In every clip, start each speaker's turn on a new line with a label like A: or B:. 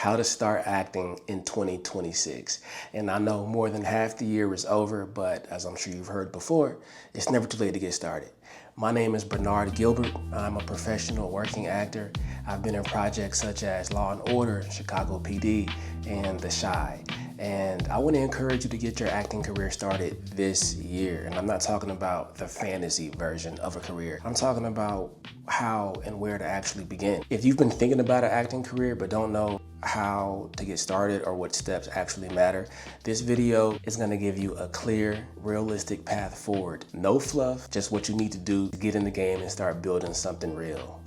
A: how to start acting in 2026. And I know more than half the year is over, but as I'm sure you've heard before, it's never too late to get started. My name is Bernard Gilbert. I'm a professional working actor. I've been in projects such as Law and Order, Chicago PD, and The Chi. And I want to encourage you to get your acting career started this year. And I'm not talking about the fantasy version of a career. I'm talking about how and where to actually begin. If you've been thinking about an acting career but don't know how to get started or what steps actually matter, this video is going to give you a clear, realistic path forward. No fluff, just what you need to do to get in the game and start building something real.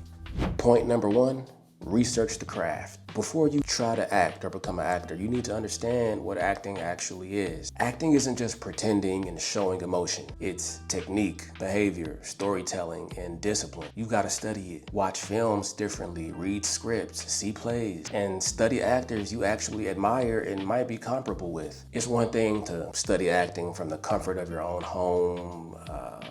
A: Point number one, research the craft. Before you try to act or become an actor, you need to understand what acting actually is. Acting isn't just pretending and showing emotion. It's technique, behavior, storytelling, and discipline. You've got to study it. Watch films differently, read scripts, see plays, and study actors you actually admire and might be comparable with. It's one thing to study acting from the comfort of your own home,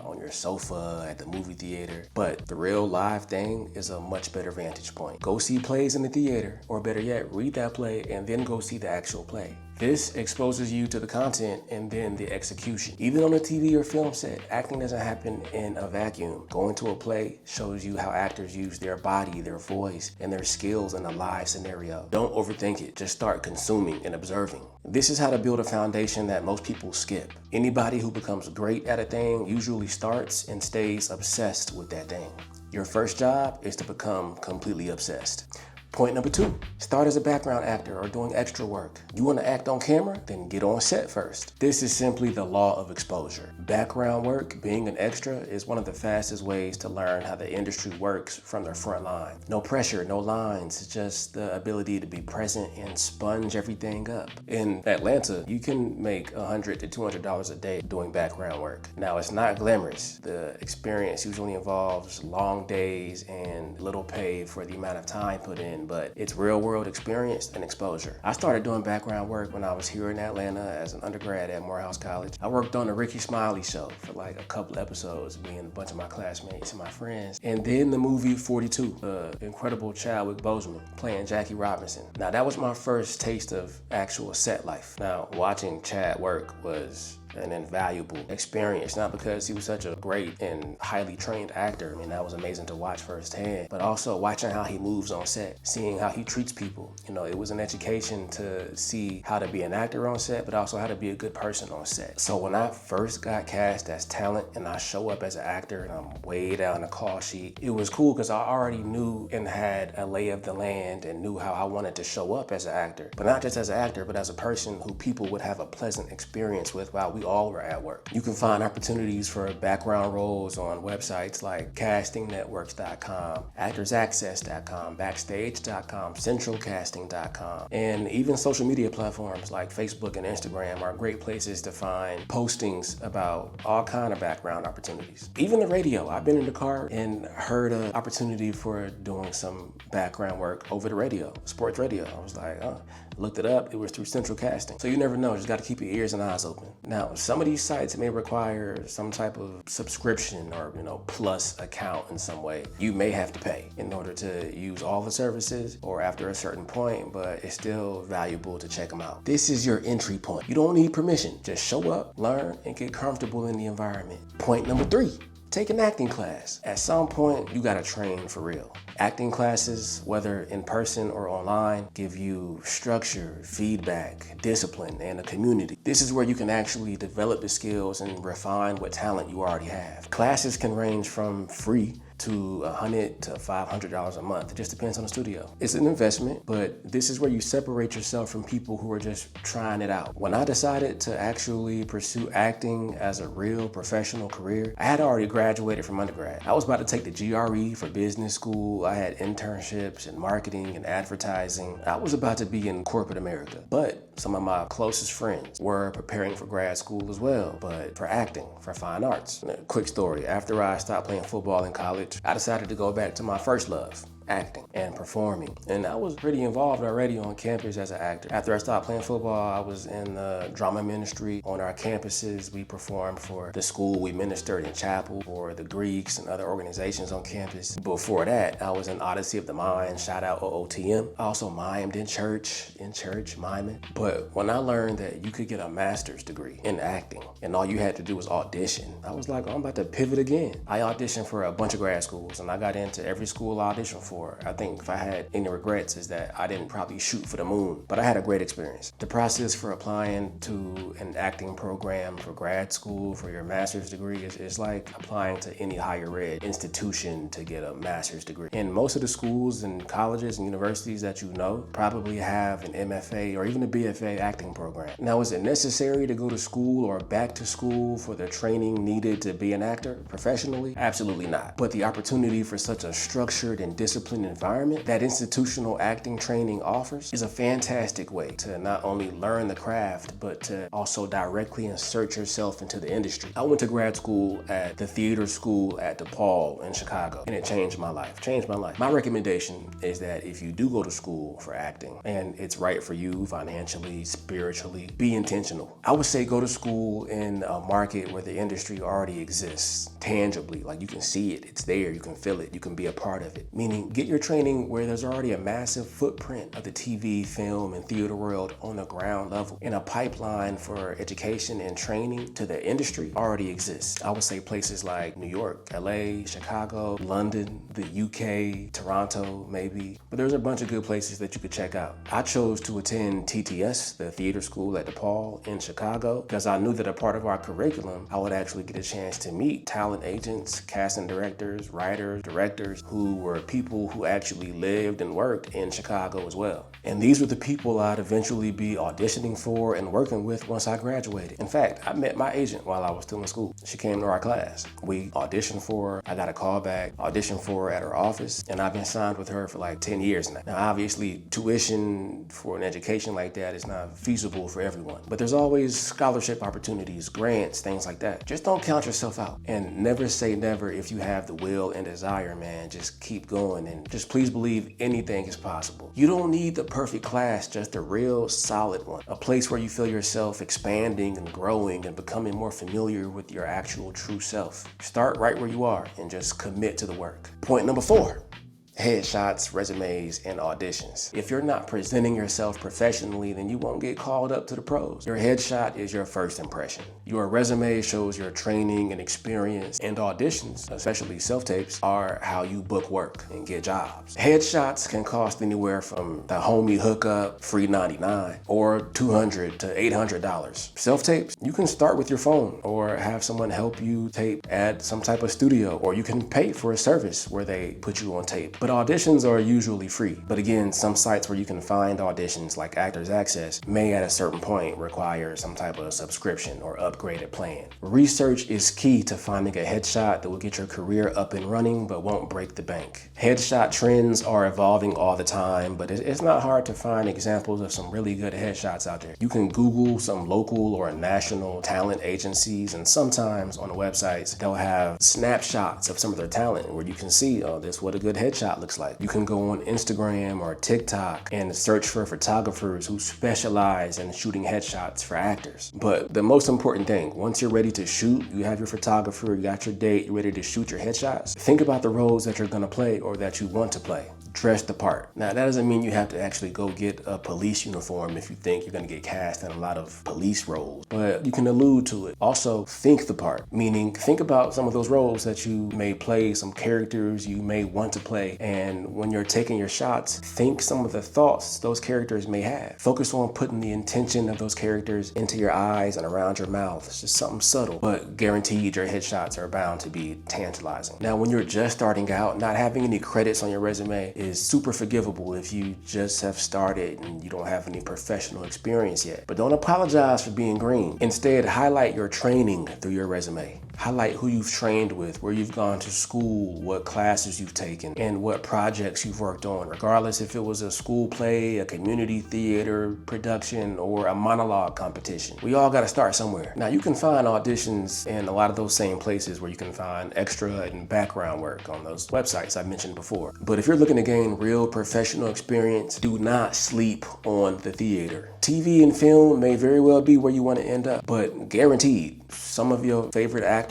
A: on your sofa, at the movie theater, but the real live thing is a much better vantage point. Go see plays in the theater, or better yet, read that play and then go see the actual play. This exposes you to the content and then the execution. Even on a TV or film set, acting doesn't happen in a vacuum. Going to a play shows you how actors use their body, their voice, and their skills in a live scenario. Don't overthink it. Just start consuming and observing. This is how to build a foundation that most people skip. Anybody who becomes great at a thing usually starts and stays obsessed with that thing. Your first job is to become completely obsessed. Point number two, start as a background actor or doing extra work. You want to act on camera? Then get on set first. This is simply the law of exposure. Background work, being an extra, is one of the fastest ways to learn how the industry works from the front line. No pressure, no lines, just the ability to be present and sponge everything up. In Atlanta, you can make $100 to $200 a day doing background work. Now, it's not glamorous. The experience usually involves long days and little pay for the amount of time put in, but it's real world experience and exposure. I started doing background work when I was here in Atlanta as an undergrad at Morehouse College. I worked on the Ricky Smiley show for like a couple episodes, me and a bunch of my classmates and my friends. And then the movie 42, the incredible Chadwick Boseman playing Jackie Robinson. Now that was my first taste of actual set life. Now watching Chad work was an invaluable experience, not because he was such a great and highly trained actor. I mean, that was amazing to watch firsthand, but also watching how he moves on set, seeing how he treats people. You know, it was an education to see how to be an actor on set, but also how to be a good person on set. So when I first got cast as talent and I show up as an actor and I'm way down the call sheet, it was cool because I already knew and had a lay of the land and knew how I wanted to show up as an actor, but not just as an actor, but as a person who people would have a pleasant experience with while we all were at work. You can find opportunities for background roles on websites like castingnetworks.com, actorsaccess.com, backstage.com, centralcasting.com, and even social media platforms like Facebook and Instagram are great places to find postings about all kind of background opportunities. Even the radio. I've been in the car and heard an opportunity for doing some background work over the radio, sports radio. I was like, looked it up, it was through Central Casting. So you never know, just gotta keep your ears and eyes open. Now, some of these sites may require some type of subscription or, plus account in some way. You may have to pay in order to use all the services or after a certain point, but it's still valuable to check them out. This is your entry point. You don't need permission. Just show up, learn, and get comfortable in the environment. Point number three, take an acting class. At some point, you gotta train for real. Acting classes, whether in person or online, give you structure, feedback, discipline, and a community. This is where you can actually develop the skills and refine what talent you already have. Classes can range from free to $100 to $500 a month. It just depends on the studio. It's an investment, but this is where you separate yourself from people who are just trying it out. When I decided to actually pursue acting as a real professional career, I had already graduated from undergrad. I was about to take the GRE for business school. I had internships in marketing and advertising. I was about to be in corporate America, but some of my closest friends were preparing for grad school as well, but for acting, for fine arts. Quick story, after I stopped playing football in college, I decided to go back to my first love, acting and performing. And I was pretty involved already on campus as an actor. After I stopped playing football, I was in the drama ministry on our campuses. We performed for the school, we ministered in chapel for the Greeks and other organizations on campus. Before that, I was in Odyssey of the Mind, shout out OOTM. I also mimed in church, miming. But when I learned that you could get a master's degree in acting and all you had to do was audition, I was like, oh, I'm about to pivot again. I auditioned for a bunch of grad schools and I got into every school I auditioned for. I think if I had any regrets is that I didn't probably shoot for the moon, but I had a great experience. The process for applying to an acting program for grad school for your master's degree is like applying to any higher ed institution to get a master's degree. And most of the schools and colleges and universities that you know probably have an MFA or even a BFA acting program. Now, is it necessary to go to school or back to school for the training needed to be an actor professionally? Absolutely not. But the opportunity for such a structured and disciplined environment that institutional acting training offers is a fantastic way to not only learn the craft, but to also directly insert yourself into the industry. I went to grad school at the theater school at DePaul in Chicago, and it changed my life, My recommendation is that if you do go to school for acting and it's right for you financially, spiritually, be intentional. I would say go to school in a market where the industry already exists tangibly, like you can see it, it's there, you can feel it, you can be a part of it. Meaning get your training where there's already a massive footprint of the TV, film, and theater world on the ground level, and a pipeline for education and training to the industry already exists. I would say places like New York, LA, Chicago, London, the UK, Toronto, maybe. But there's a bunch of good places that you could check out. I chose to attend TTS, the theater school at DePaul in Chicago, because I knew that a part of our curriculum, I would actually get a chance to meet talent agents, casting directors, writers, directors, who were people who actually lived and worked in Chicago as well. And these were the people I'd eventually be auditioning for and working with once I graduated. In fact, I met my agent while I was still in school. She came to our class. We auditioned for her. I got a call back, auditioned for her at her office, and I've been signed with her for like 10 years now. Now, obviously, tuition for an education like that is not feasible for everyone, but there's always scholarship opportunities, grants, things like that. Just don't count yourself out, and never say never if you have the will and desire, man. Just keep going, and just please believe anything is possible. You don't need the perfect class, just a real solid one. A place where you feel yourself expanding and growing and becoming more familiar with your actual true self. Start right where you are and just commit to the work. Point number 4. Headshots, resumes, and auditions. If you're not presenting yourself professionally, then you won't get called up to the pros. Your headshot is your first impression. Your resume shows your training and experience, and auditions, especially self-tapes, are how you book work and get jobs. Headshots can cost anywhere from the homie hookup, free 99, or $200 to $800. Self-tapes, you can start with your phone or have someone help you tape at some type of studio, or you can pay for a service where they put you on tape. But auditions are usually free. But again, some sites where you can find auditions like Actors Access may at a certain point require some type of subscription or upgraded plan. Research is key to finding a headshot that will get your career up and running but won't break the bank. Headshot trends are evolving all the time, but it's not hard to find examples of some really good headshots out there. You can Google some local or national talent agencies, and sometimes on the websites, they'll have snapshots of some of their talent where you can see, oh, this is what a good headshot looks like. You can go on Instagram or TikTok and search for photographers who specialize in shooting headshots for actors. But the most important thing, once you're ready to shoot, you have your photographer, you got your date, you're ready to shoot your headshots, think about the roles that you're gonna play or that you want to play. Dress the part. Now, that doesn't mean you have to actually go get a police uniform if you think you're gonna get cast in a lot of police roles, but you can allude to it. Also, think the part, meaning think about some of those roles that you may play, some characters you may want to play, and when you're taking your shots, think some of the thoughts those characters may have. Focus on putting the intention of those characters into your eyes and around your mouth. It's just something subtle, but guaranteed your headshots are bound to be tantalizing. Now, when you're just starting out, not having any credits on your resume is super forgivable if you just have started and you don't have any professional experience yet. But don't apologize for being green. Instead, highlight your training through your resume. Highlight who you've trained with, where you've gone to school, what classes you've taken, and what projects you've worked on, regardless if it was a school play, a community theater production, or a monologue competition. We all gotta start somewhere. Now, you can find auditions in a lot of those same places where you can find extra and background work on those websites I mentioned before. But if you're looking to gain real professional experience, do not sleep on the theater. TV and film may very well be where you want to end up, but guaranteed, some of your favorite actors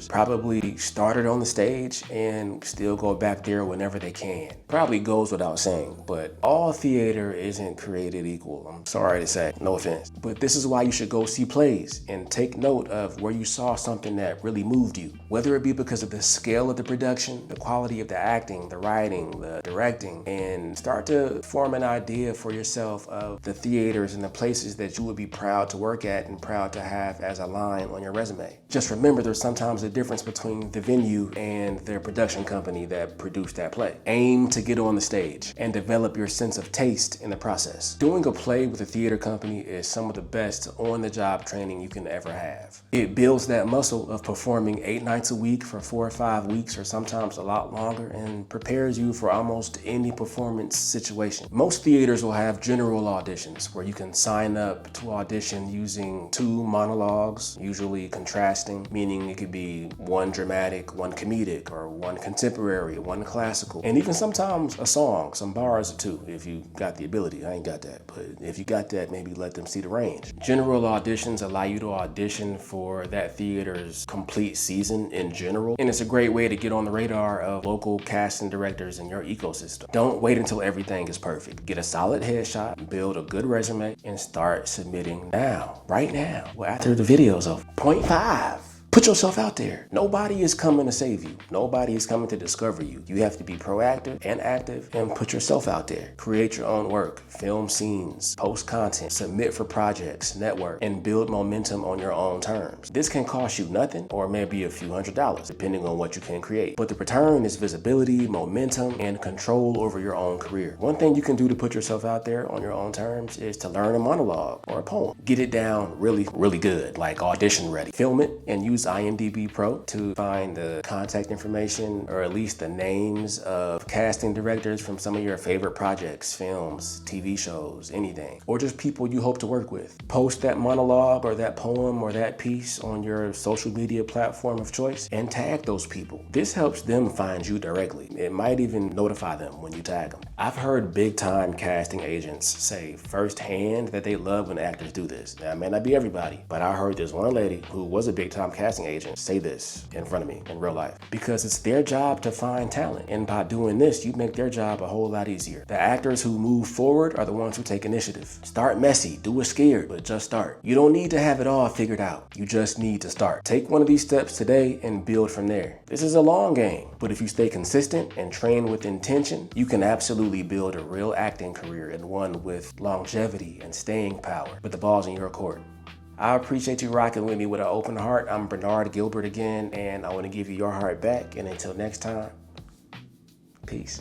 A: probably started on the stage and still go back there whenever they can. Probably goes without saying, but all theater isn't created equal. I'm sorry to say, no offense. But this is why you should go see plays and take note of where you saw something that really moved you. Whether it be because of the scale of the production, the quality of the acting, the writing, the directing, and start to form an idea for yourself of the theaters and the places that you would be proud to work at and proud to have as a line on your resume. Just remember, there's sometimes a difference between the venue and their production company that produced that play. Aim to get on the stage and develop your sense of taste in the process. Doing a play with a theater company is some of the best on-the-job training you can ever have. It builds that muscle of performing 8 nights a week for 4 or 5 weeks, or sometimes a lot longer, and prepares you for almost any performance situation. Most theaters will have general auditions where you can sign up to audition using 2 monologues, usually contrasting, meaning it could be one dramatic, one comedic, or one contemporary, one classical, and even sometimes a song, some bars or 2 if you got the ability. I ain't got that, but if you got that, maybe let them see the range. General auditions allow you to audition for that theater's complete season in general, and it's a great way to get on the radar of local casting directors in your ecosystem. Don't wait until everything is perfect. Get a solid headshot, build a good resume, and start submitting now, right now. Well, after the video's over. Point 5. Put yourself out there. Nobody is coming to save you. Nobody is coming to discover you. You have to be proactive and active and put yourself out there. Create your own work, film scenes, post content, submit for projects, network, and build momentum on your own terms. This can cost you nothing or maybe a few $100s, depending on what you can create. But the return is visibility, momentum, and control over your own career. One thing you can do to put yourself out there on your own terms is to learn a monologue or a poem. Get it down really, really good, like audition ready. Film it and use IMDb Pro to find the contact information or at least the names of casting directors from some of your favorite projects, films, TV shows, anything, or just people you hope to work with. Post that monologue or that poem or that piece on your social media platform of choice and tag those people. This helps them find you directly. It might even notify them when you tag them. I've heard big time casting agents say firsthand that they love when actors do this. Now, it may not be everybody, but I heard this one lady who was a big time casting agent say this in front of me in real life, because it's their job to find talent, and by doing this you make their job a whole lot easier. The actors who move forward are the ones who take initiative. Start messy, do it scared, but just start. You don't need to have it all figured out. You just need to start. Take one of these steps today and build from there. This is a long game, but if you stay consistent and train with intention, you can absolutely build a real acting career, and one with longevity and staying power. But the ball's in your court. I appreciate you rocking with me with an open heart. I'm Bernard Gilbert again, and I want to give you your heart back. And until next time, peace.